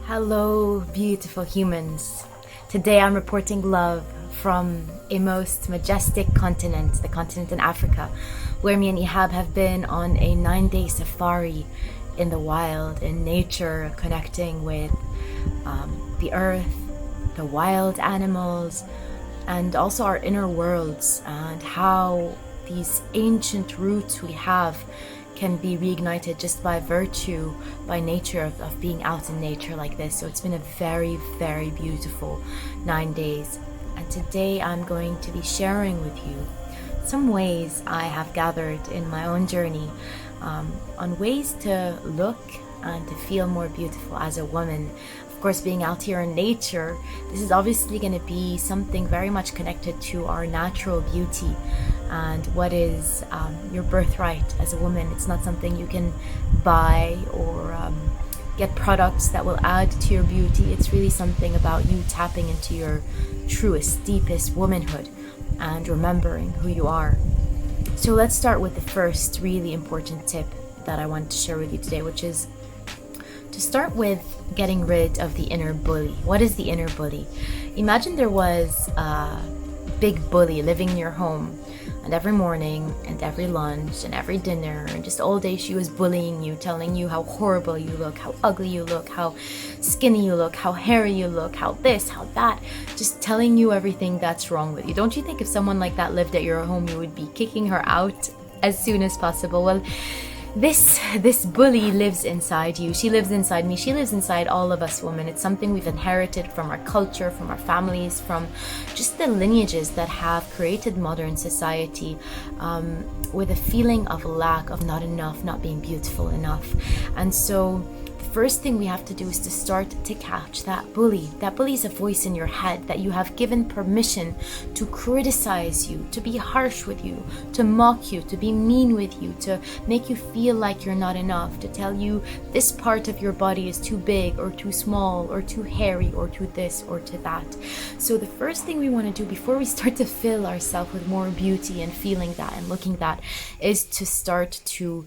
Hello, beautiful humans. Today I'm reporting love from a most majestic continent, the continent in Africa, where me and Ihab have been on a 9-day safari in the wild, in nature, connecting with the earth, the wild animals, and also our inner worlds, and how these ancient roots we have can be reignited just by virtue, by nature of being out in nature like this. So it's been a very, very beautiful 9 days. And today I'm going to be sharing with you some ways I have gathered in my own journey on ways to look and to feel more beautiful as a woman. Of course, being out here in nature, this is obviously going to be something very much connected to our natural beauty and what is your birthright as a woman. It's not something you can buy or get products that will add to your beauty. It's really something about you tapping into your truest, deepest womanhood and remembering who you are. So let's start with the first really important tip that I want to share with you today, which is to start with getting rid of the inner bully. What is the inner bully? Imagine there was a big bully living in your home, and every morning and every lunch and every dinner and just all day she was bullying you, telling you how horrible you look, how ugly you look, how skinny you look, how hairy you look, how this, how that, just telling you everything that's wrong with you. Don't you think if someone like that lived at your home, you would be kicking her out as soon as possible? Well, this bully lives inside you. She lives inside me. She lives inside all of us women. It's something we've inherited from our culture, from our families, from just the lineages that have created modern society, with a feeling of lack, of not enough, not being beautiful enough. And so first thing we have to do is to start to catch that bully. That bully is a voice in your head that you have given permission to criticize you, to be harsh with you, to mock you, to be mean with you, to make you feel like you're not enough, to tell you this part of your body is too big or too small or too hairy or too this or to that. So the first thing we want to do before we start to fill ourselves with more beauty and feeling that and looking that is to start to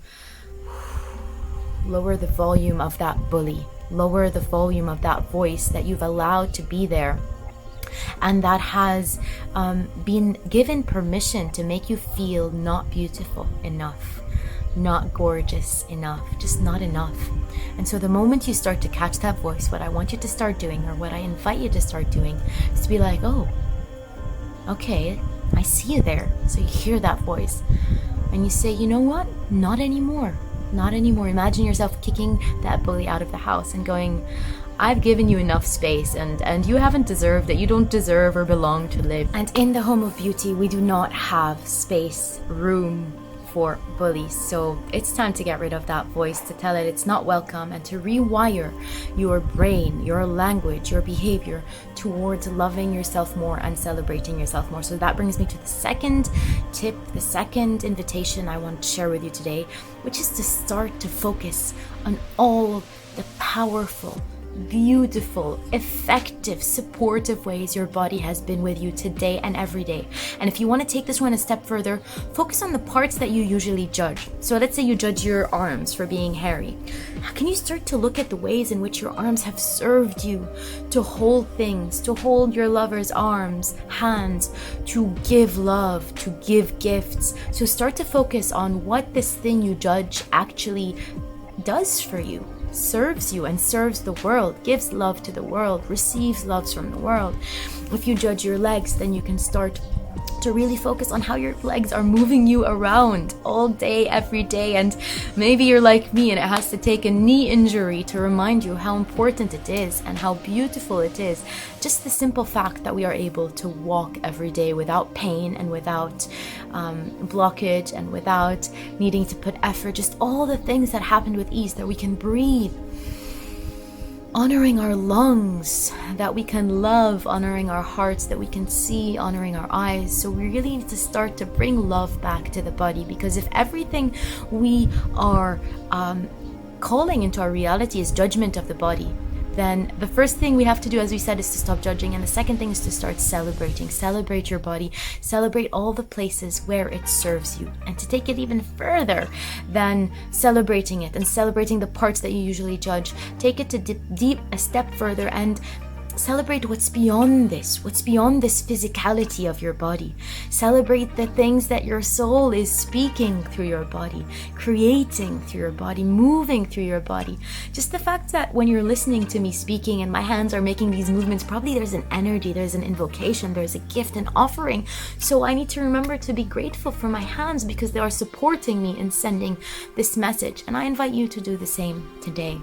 lower the volume of that bully, lower the volume of that voice that you've allowed to be there and that has been given permission to make you feel not beautiful enough, not gorgeous enough, just not enough. And so the moment you start to catch that voice, what I want you to start doing, or what I invite you to start doing, is to be like, oh, okay, I see you there. So you hear that voice and you say, you know what, not anymore. Not anymore. Imagine yourself kicking that bully out of the house and going, I've given you enough space and you haven't deserved it. You don't deserve or belong to live. And in the home of beauty, we do not have space, room for bullies. So it's time to get rid of that voice, to tell it it's not welcome, and to rewire your brain, your language, your behavior towards loving yourself more and celebrating yourself more. So that brings me to the second tip, the second invitation I want to share with you today, which is to start to focus on all the powerful, beautiful, effective, supportive ways your body has been with you today and every day. And if you want to take this one a step further, focus on the parts that you usually judge. So let's say you judge your arms for being hairy. How can you start to look at the ways in which your arms have served you to hold things, to hold your lover's arms, hands, to give love, to give gifts. So start to focus on what this thing you judge actually does for you, serves you and serves the world, gives love to the world, receives loves from the world. If you judge your legs, then you can start to really focus on how your legs are moving you around all day, every day. And maybe you're like me and it has to take a knee injury to remind you how important it is and how beautiful it is. Just the simple fact that we are able to walk every day without pain and without blockage and without needing to put effort, just all the things that happened with ease, that we can breathe, honoring our lungs, that we can love, honoring our hearts, that we can see, honoring our eyes. So we really need to start to bring love back to the body, because if everything we are calling into our reality is judgment of the body, then the first thing we have to do, as we said, is to stop judging. And the second thing is to start celebrating. Celebrate your body. Celebrate all the places where it serves you. And to take it even further than celebrating it and celebrating the parts that you usually judge, take it to deep a step further and celebrate what's beyond this physicality of your body. Celebrate the things that your soul is speaking through your body, creating through your body, moving through your body. Just the fact that when you're listening to me speaking and my hands are making these movements, probably there's an energy, there's an invocation, there's a gift, an offering. So I need to remember to be grateful for my hands because they are supporting me in sending this message. And I invite you to do the same today.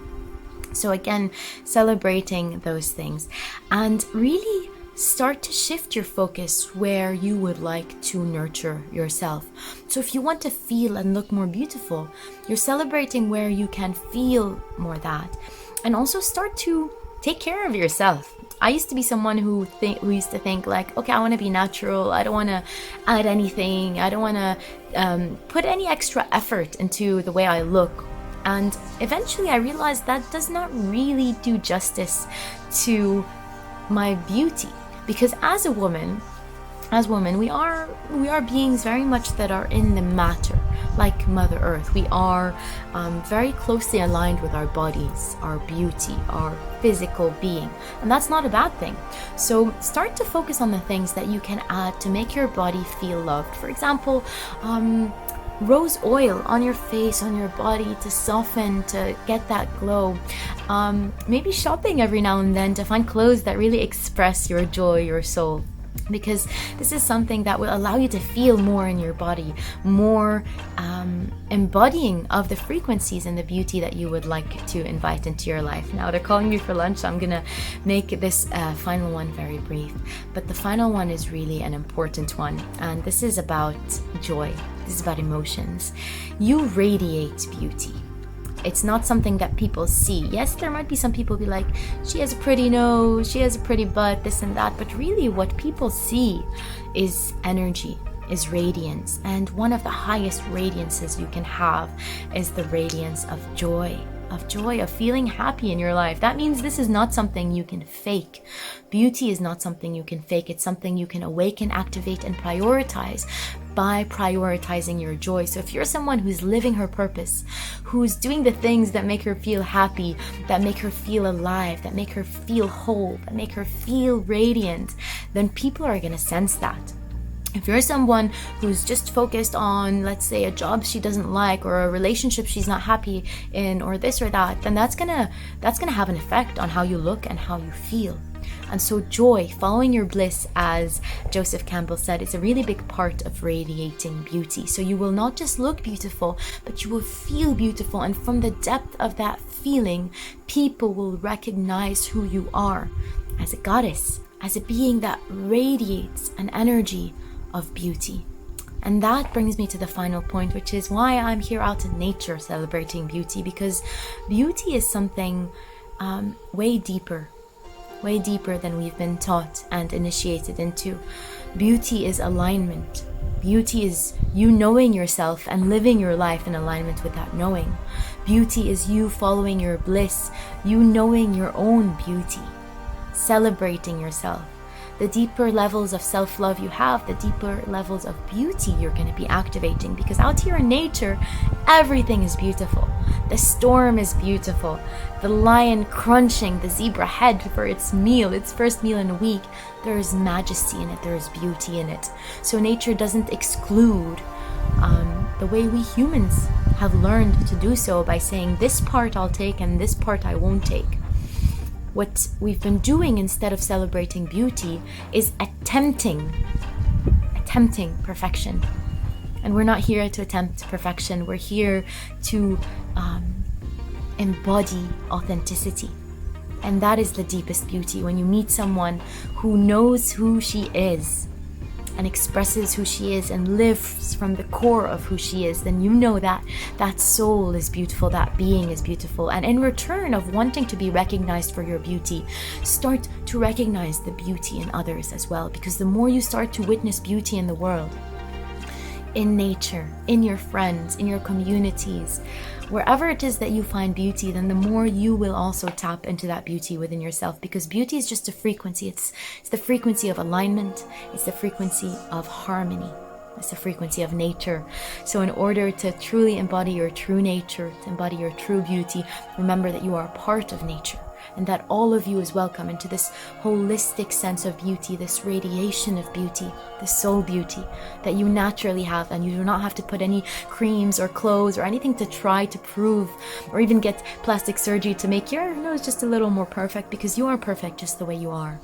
So again, celebrating those things and really start to shift your focus where you would like to nurture yourself. So if you want to feel and look more beautiful, you're celebrating where you can feel more that. And also start to take care of yourself. I used to be someone who used to think like, okay, I want to be natural. I don't want to add anything. I don't want to put any extra effort into the way I look. And eventually I realized that does not really do justice to my beauty. Because as women, we are beings very much that are in the matter, like Mother Earth. We are very closely aligned with our bodies, our beauty, our physical being. And that's not a bad thing. So start to focus on the things that you can add to make your body feel loved. For example, rose oil on your face, on your body to soften, to get that glow. Maybe shopping every now and then to find clothes that really express your joy, your soul. Because this is something that will allow you to feel more in your body, more embodying of the frequencies and the beauty that you would like to invite into your life. Now they're calling me for lunch, so I'm gonna make this final one very brief. But the final one is really an important one, and this is about joy. This is about emotions. You radiate beauty. It's not something that people see. Yes, there might be some people be like, she has a pretty nose, she has a pretty butt, this and that. But really what people see is energy, is radiance. And one of the highest radiances you can have is the radiance of joy, of feeling happy in your life. That means this is not something you can fake. Beauty is not something you can fake. It's something you can awaken, activate, and prioritize by prioritizing your joy. So if you're someone who's living her purpose, who's doing the things that make her feel happy, that make her feel alive, that make her feel whole, that make her feel radiant, then people are going to sense that. If you're someone who's just focused on, let's say, a job she doesn't like or a relationship she's not happy in or this or that, then that's gonna have an effect on how you look and how you feel. And so joy, following your bliss, as Joseph Campbell said, is a really big part of radiating beauty. So you will not just look beautiful, but you will feel beautiful. And from the depth of that feeling, people will recognize who you are as a goddess, as a being that radiates an energy of beauty. And that brings me to the final point, which is why I'm here out in nature celebrating beauty, because beauty is something way deeper than we've been taught and initiated into. Beauty is alignment. Beauty is you knowing yourself and living your life in alignment with that knowing. Beauty is you following your bliss, you knowing your own beauty, celebrating yourself. The deeper levels of self-love you have, the deeper levels of beauty you're going to be activating, because out here in nature, everything is beautiful. The storm is beautiful. The lion crunching the zebra head for its meal, its first meal in a week. There is majesty in it. There is beauty in it. So nature doesn't exclude the way we humans have learned to do so by saying this part I'll take and this part I won't take. What we've been doing instead of celebrating beauty is attempting perfection. And we're not here to attempt perfection. We're here to embody authenticity. And that is the deepest beauty. When you meet someone who knows who she is and expresses who she is and lives from the core of who she is, then you know that that soul is beautiful, that being is beautiful. And in return of wanting to be recognized for your beauty, start to recognize the beauty in others as well. Because the more you start to witness beauty in the world, in nature, in your friends, in your communities, wherever it is that you find beauty, then the more you will also tap into that beauty within yourself, because beauty is just a frequency. It's the frequency of alignment. It's the frequency of harmony. It's the frequency of nature. So in order to truly embody your true nature, to embody your true beauty, remember that you are a part of nature, and that all of you is welcome into this holistic sense of beauty, this radiation of beauty, the soul beauty that you naturally have, and you do not have to put any creams or clothes or anything to try to prove, or even get plastic surgery to make your nose just a little more perfect, because you are perfect just the way you are.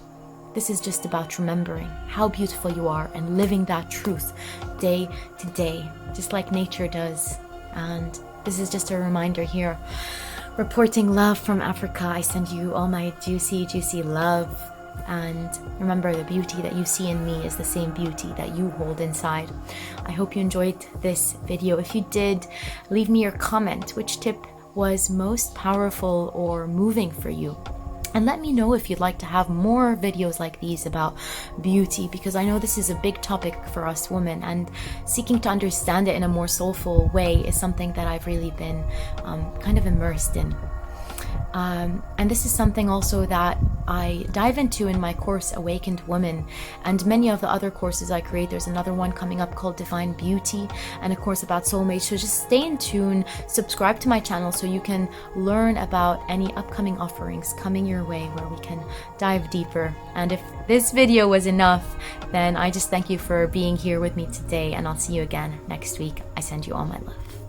This is just about remembering how beautiful you are and living that truth day to day, just like nature does. And this is just a reminder here, reporting love from Africa. I send you all my juicy, juicy love. And remember, the beauty that you see in me is the same beauty that you hold inside. I hope you enjoyed this video. If you did, leave me your comment. Which tip was most powerful or moving for you? And let me know if you'd like to have more videos like these about beauty, because I know this is a big topic for us women, and seeking to understand it in a more soulful way is something that I've really been kind of immersed in. And this is something also that I dive into in my course Awakened Woman, and many of the other courses I create. There's another one coming up called Divine Beauty, and a course about soulmates. So just stay in tune, subscribe to my channel so you can learn about any upcoming offerings coming your way where we can dive deeper. And if this video was enough, then I just thank you for being here with me today, and I'll see you again next week. I send you all my love.